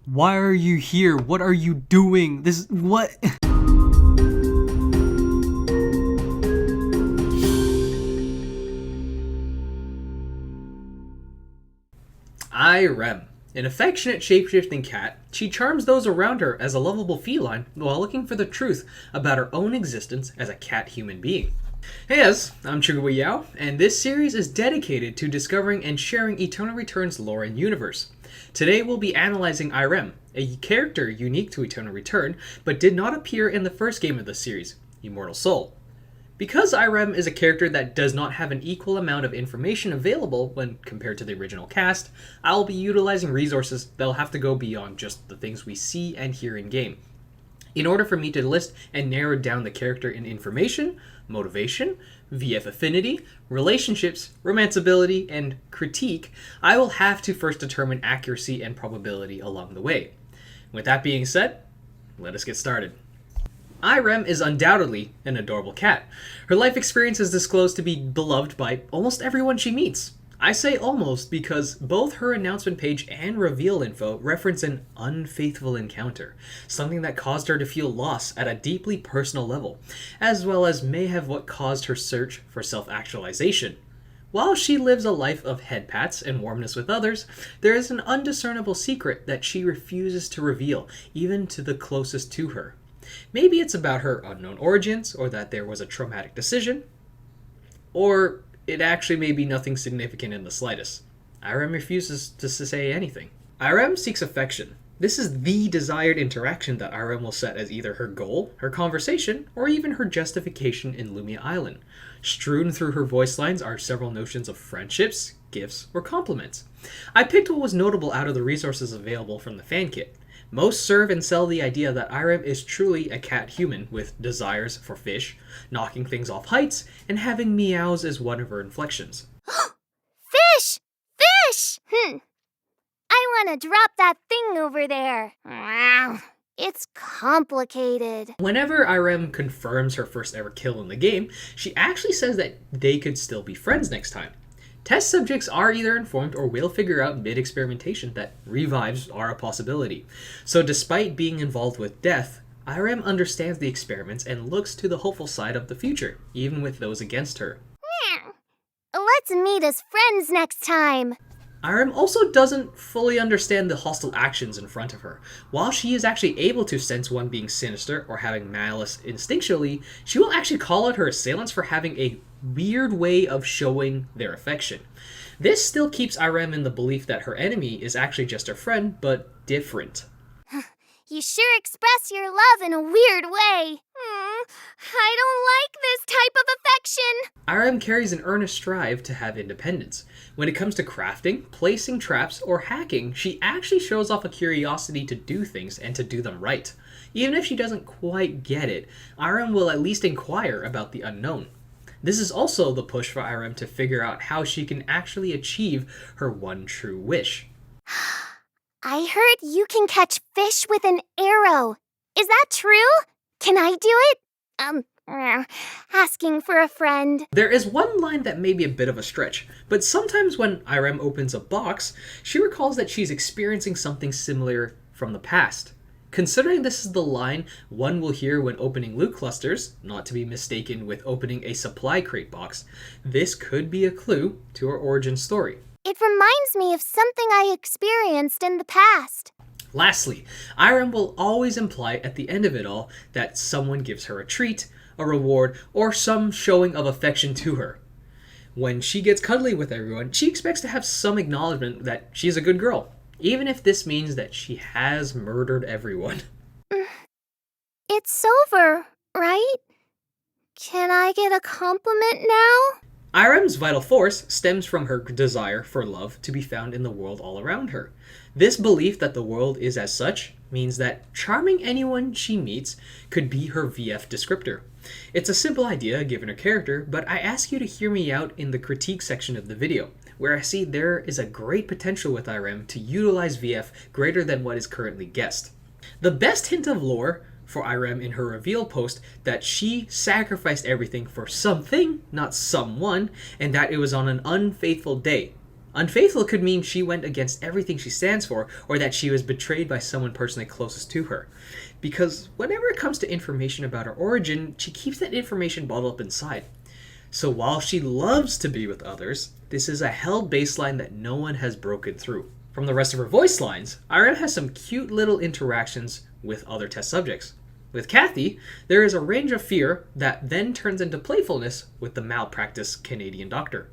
Why are you here? What are you doing? What? Irem. An affectionate shapeshifting cat, she charms those around her as a lovable feline while looking for the truth about her own existence as a cat-human being. Hey guys, I'm Chugawa Yao, and this series is dedicated to discovering and sharing Eternal Return's lore and universe. Today we'll be analyzing Irem, a character unique to Eternal Return, but did not appear in the first game of the series, Immortal Soul. Because Irem is a character that does not have an equal amount of information available when compared to the original cast, I'll be utilizing resources that'll have to go beyond just the things we see and hear in game. In order for me to list and narrow down the character in information, motivation, VF affinity, relationships, romanceability, and critique, I will have to first determine accuracy and probability along the way. With that being said, let us get started. Irem is undoubtedly an adorable cat. Her life experience is disclosed to be beloved by almost everyone she meets. I say almost because both her announcement page and reveal info reference an unfaithful encounter, something that caused her to feel loss at a deeply personal level, as well as may have what caused her search for self-actualization. While she lives a life of head pats and warmness with others, there is an undiscernible secret that she refuses to reveal, even to the closest to her. Maybe it's about her unknown origins, or that there was a traumatic decision, or it actually may be nothing significant in the slightest. Irem refuses to say anything. Irem seeks affection. This is the desired interaction that Irem will set as either her goal, her conversation, or even her justification in Lumia Island. Strewn through her voice lines are several notions of friendships, gifts, or compliments. I picked what was notable out of the resources available from the fan kit. Most serve and sell the idea that Irem is truly a cat human with desires for fish, knocking things off heights, and having meows as one of her inflections. Fish! Fish! I want to drop that thing over there. It's complicated. Whenever Irem confirms her first ever kill in the game, she actually says that they could still be friends next time. Test subjects are either informed or will figure out mid-experimentation that revives are a possibility. So despite being involved with death, Irem understands the experiments and looks to the hopeful side of the future, even with those against her. Let's meet as friends next time. Irem also doesn't fully understand the hostile actions in front of her. While she is actually able to sense one being sinister or having malice instinctually, she will actually call out her assailants for having a weird way of showing their affection. This still keeps Irem in the belief that her enemy is actually just her friend, but different. You sure express your love in a weird way. I don't like this type of affection. Irem carries an earnest strive to have independence. When it comes to crafting, placing traps, or hacking, she actually shows off a curiosity to do things and to do them right. Even if she doesn't quite get it, Irem will at least inquire about the unknown. This is also the push for Irem to figure out how she can actually achieve her one true wish. I heard you can catch fish with an arrow. Is that true? Can I do it? Asking for a friend. There is one line that may be a bit of a stretch, but sometimes when Irem opens a box, she recalls that she's experiencing something similar from the past. Considering this is the line one will hear when opening loot clusters, not to be mistaken with opening a supply crate box, this could be a clue to her origin story. It reminds me of something I experienced in the past. Lastly, Irem will always imply at the end of it all that someone gives her a treat, a reward, or some showing of affection to her. When she gets cuddly with everyone, she expects to have some acknowledgement that she's a good girl, even if this means that she has murdered everyone. It's over, right? Can I get a compliment now? Irem's vital force stems from her desire for love to be found in the world all around her. This belief that the world is as such means that charming anyone she meets could be her VF descriptor. It's a simple idea given her character, but I ask you to hear me out in the critique section of the video, where I see there is a great potential with Irem to utilize VF greater than what is currently guessed. The best hint of lore for Irem in her reveal post that she sacrificed everything for something, not someone, and that it was on an unfaithful day. Unfaithful could mean she went against everything she stands for, or that she was betrayed by someone personally closest to her. Because whenever it comes to information about her origin, she keeps that information bottled up inside. So while she loves to be with others, this is a held baseline that no one has broken through. From the rest of her voice lines, Irem has some cute little interactions with other test subjects. With Kathy, there is a range of fear that then turns into playfulness with the malpractice Canadian doctor.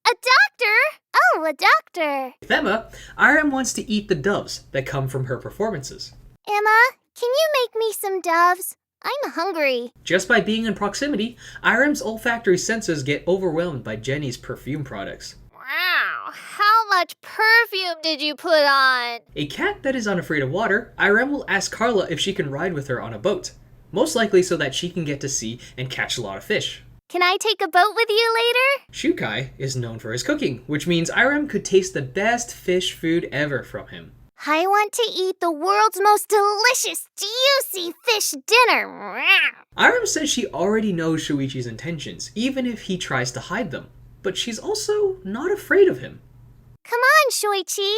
A doctor? Oh, a doctor. With Emma, Irem wants to eat the doves that come from her performances. Emma, can you make me some doves? I'm hungry. Just by being in proximity, Irem's olfactory senses get overwhelmed by Jenny's perfume products. Wow, how much perfume did you put on? A cat that is unafraid of water, Irem will ask Carla if she can ride with her on a boat. Most likely so that she can get to sea and catch a lot of fish. Can I take a boat with you later? Shukai is known for his cooking, which means Irem could taste the best fish food ever from him. I want to eat the world's most delicious, juicy fish dinner. Irem says she already knows Shuichi's intentions, even if he tries to hide them. But she's also not afraid of him. Come on, Shuichi.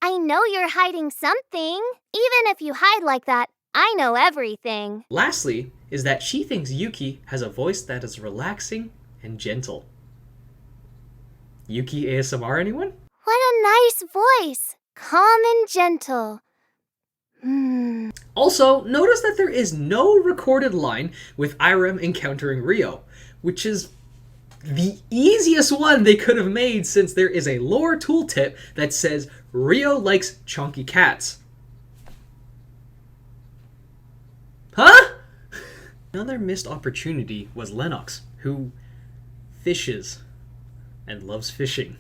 I know you're hiding something. Even if you hide like that, I know everything. Lastly, is that she thinks Yuki has a voice that is relaxing and gentle. Yuki ASMR, anyone? What a nice voice. Calm and gentle. Also, notice that there is no recorded line with Irem encountering Rio, which is the easiest one they could have made since there is a lore tooltip that says Rio likes chunky cats. Huh? Another missed opportunity was Lennox, who fishes and loves fishing.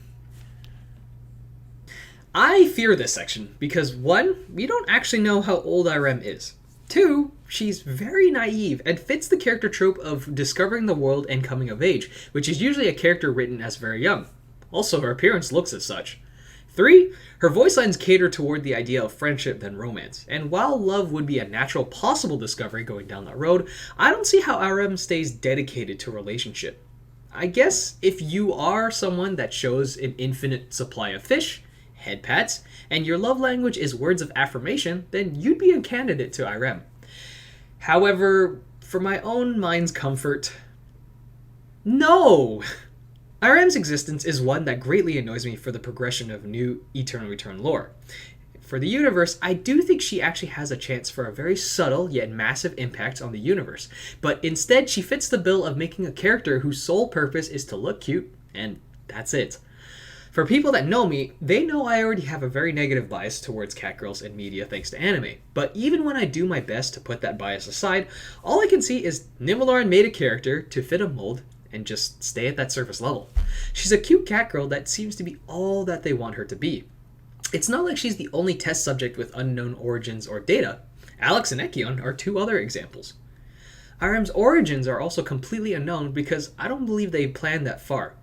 I fear this section because 1, we don't actually know how old Irem is. 2, she's very naive and fits the character trope of discovering the world and coming of age, which is usually a character written as very young. Also, her appearance looks as such. 3, her voice lines cater toward the idea of friendship than romance, and while love would be a natural possible discovery going down that road, I don't see how Irem stays dedicated to a relationship. I guess if you are someone that shows an infinite supply of fish, head pats, and your love language is words of affirmation, then you'd be a candidate to Irem. However, for my own mind's comfort, no! Irem's existence is one that greatly annoys me for the progression of new Eternal Return lore. For the universe, I do think she actually has a chance for a very subtle yet massive impact on the universe, but instead she fits the bill of making a character whose sole purpose is to look cute, and that's it. For people that know me, they know I already have a very negative bias towards catgirls in media thanks to anime. But even when I do my best to put that bias aside, all I can see is Nimaloran made a character to fit a mold and just stay at that surface level. She's a cute catgirl that seems to be all that they want her to be. It's not like she's the only test subject with unknown origins or data. Alex and Ekion are 2 other examples. Irem's origins are also completely unknown because I don't believe they planned that far.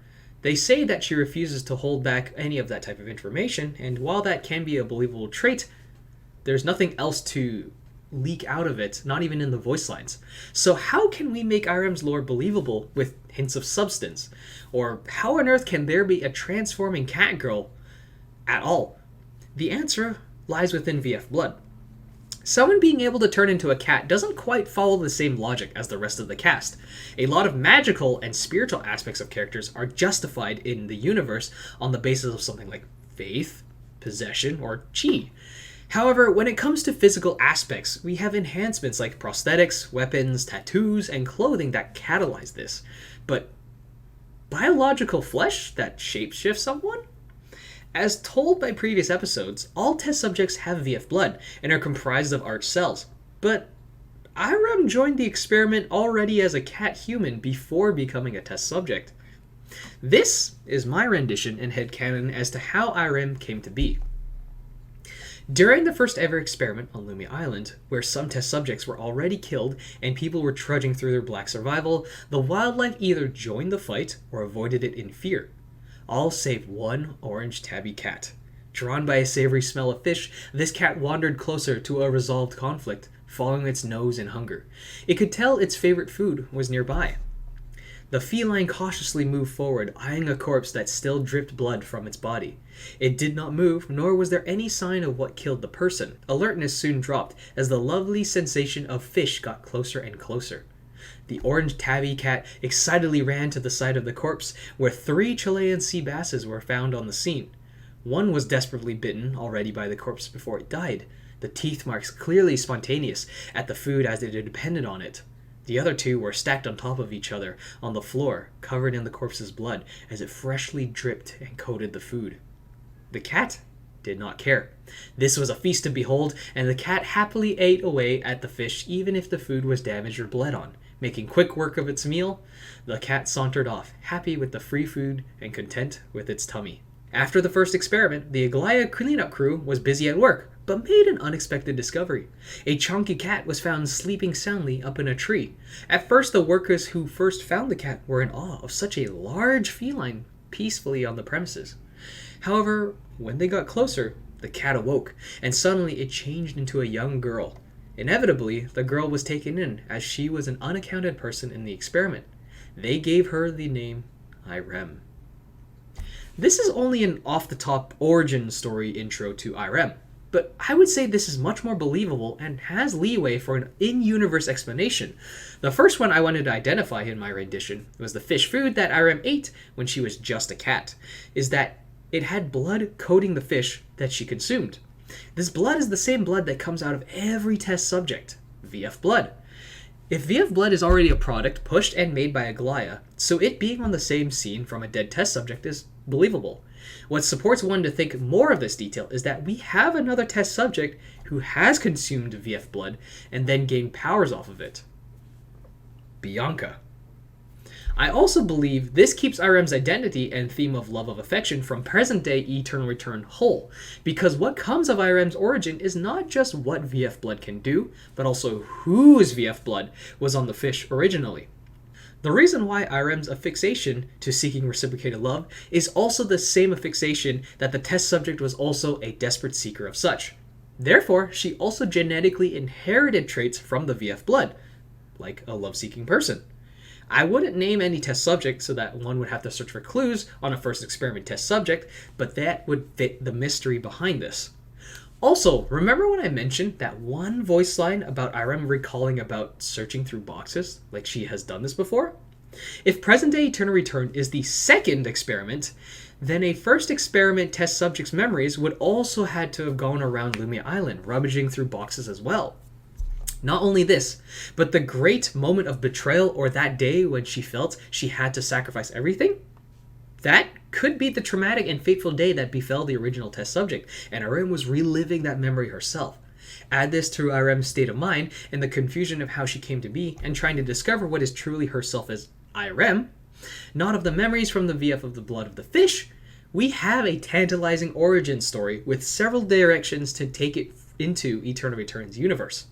They say that she refuses to hold back any of that type of information, and while that can be a believable trait, there's nothing else to leak out of it, not even in the voice lines. So how can we make Irem's lore believable with hints of substance? Or how on earth can there be a transforming cat girl at all? The answer lies within VF Blood. Someone being able to turn into a cat doesn't quite follow the same logic as the rest of the cast. A lot of magical and spiritual aspects of characters are justified in the universe on the basis of something like faith, possession, or chi. However, when it comes to physical aspects, we have enhancements like prosthetics, weapons, tattoos, and clothing that catalyze this. But biological flesh that shapeshifts someone? As told by previous episodes, all test subjects have VF blood and are comprised of arch cells. But Irem joined the experiment already as a cat human before becoming a test subject. This is my rendition and headcanon as to how Irem came to be. During the first ever experiment on Lumi Island, where some test subjects were already killed and people were trudging through their black survival, the wildlife either joined the fight or avoided it in fear. All save one orange tabby cat. Drawn by a savory smell of fish, this cat wandered closer to a resolved conflict, following its nose in hunger. It could tell its favorite food was nearby. The feline cautiously moved forward, eyeing a corpse that still dripped blood from its body. It did not move, nor was there any sign of what killed the person. Alertness soon dropped, as the lovely sensation of fish got closer and closer. The orange tabby cat excitedly ran to the side of the corpse, where 3 Chilean sea basses were found on the scene. One was desperately bitten already by the corpse before it died, the teeth marks clearly spontaneous at the food as it depended on it. The other 2 were stacked on top of each other on the floor, covered in the corpse's blood as it freshly dripped and coated the food. The cat did not care. This was a feast to behold, and the cat happily ate away at the fish even if the food was damaged or bled on. Making quick work of its meal, the cat sauntered off, happy with the free food and content with its tummy. After the first experiment, the Aglaia cleanup crew was busy at work, but made an unexpected discovery. A chunky cat was found sleeping soundly up in a tree. At first, the workers who first found the cat were in awe of such a large feline peacefully on the premises. However, when they got closer, the cat awoke, and suddenly it changed into a young girl. Inevitably, the girl was taken in, as she was an unaccounted person in the experiment. They gave her the name Irem. This is only an off-the-top origin story intro to Irem, but I would say this is much more believable and has leeway for an in-universe explanation. The first one I wanted to identify in my rendition was the fish food that Irem ate when she was just a cat, is that it had blood coating the fish that she consumed. This blood is the same blood that comes out of every test subject, VF blood. If VF blood is already a product pushed and made by Aglaia, so it being on the same scene from a dead test subject is believable. What supports one to think more of this detail is that we have another test subject who has consumed VF blood and then gained powers off of it. Bianca. I also believe this keeps Irem's identity and theme of love of affection from present-day Eternal Return whole, because what comes of Irem's origin is not just what VF blood can do, but also whose VF blood was on the fish originally. The reason why Irem's affixation to seeking reciprocated love is also the same affixation that the test subject was also a desperate seeker of such. Therefore, she also genetically inherited traits from the VF blood, like a love-seeking person. I wouldn't name any test subject so that one would have to search for clues on a first experiment test subject, but that would fit the mystery behind this. Also, remember when I mentioned that one voice line about Irem recalling about searching through boxes, like she has done this before? If present-day Eternal Return is the second experiment, then a first experiment test subject's memories would also had to have gone around Lumia Island, rummaging through boxes as well. Not only this, but the great moment of betrayal or that day when she felt she had to sacrifice everything? That could be the traumatic and fateful day that befell the original test subject, and Irem was reliving that memory herself. Add this to Irem's state of mind and the confusion of how she came to be and trying to discover what is truly herself as Irem, not of the memories from the VF of the blood of the fish, we have a tantalizing origin story with several directions to take it into Eternal Return's universe.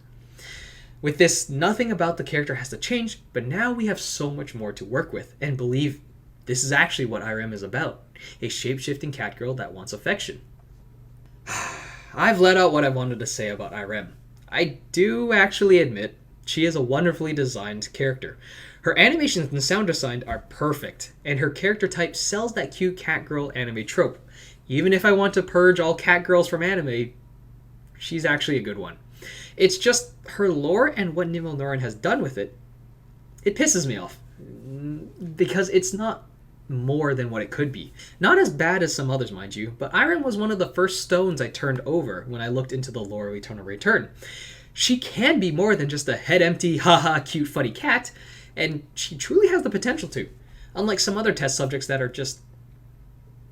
With this, nothing about the character has to change, but now we have so much more to work with and believe this is actually what Irem is about, a shape-shifting cat girl that wants affection. I've let out what I wanted to say about Irem. I do actually admit she is a wonderfully designed character. Her animations and sound design are perfect, and her character type sells that cute cat girl anime trope. Even if I want to purge all cat girls from anime, she's actually a good one. It's just her lore and what Nimmo Noren has done with it, it pisses me off. Because it's not more than what it could be. Not as bad as some others, mind you, but Irem was one of the first stones I turned over when I looked into the lore of Eternal Return. She can be more than just a head-empty, haha, cute, funny cat, and she truly has the potential to, unlike some other test subjects that are just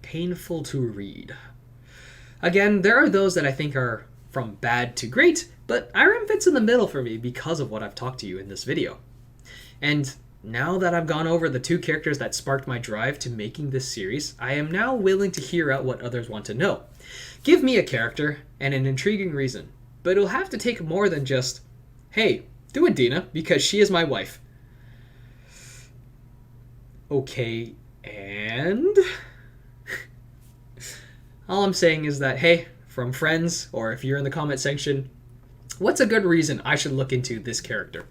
painful to read. Again, there are those that I think are from bad to great, but Irem fits in the middle for me because of what I've talked to you in this video. And now that I've gone over the 2 characters that sparked my drive to making this series, I am now willing to hear out what others want to know. Give me a character and an intriguing reason, but it'll have to take more than just, hey, do it, Dina, because she is my wife. Okay, and? All I'm saying is that, hey, from friends, or if you're in the comment section, what's a good reason I should look into this character?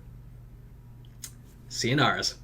Sayonara's.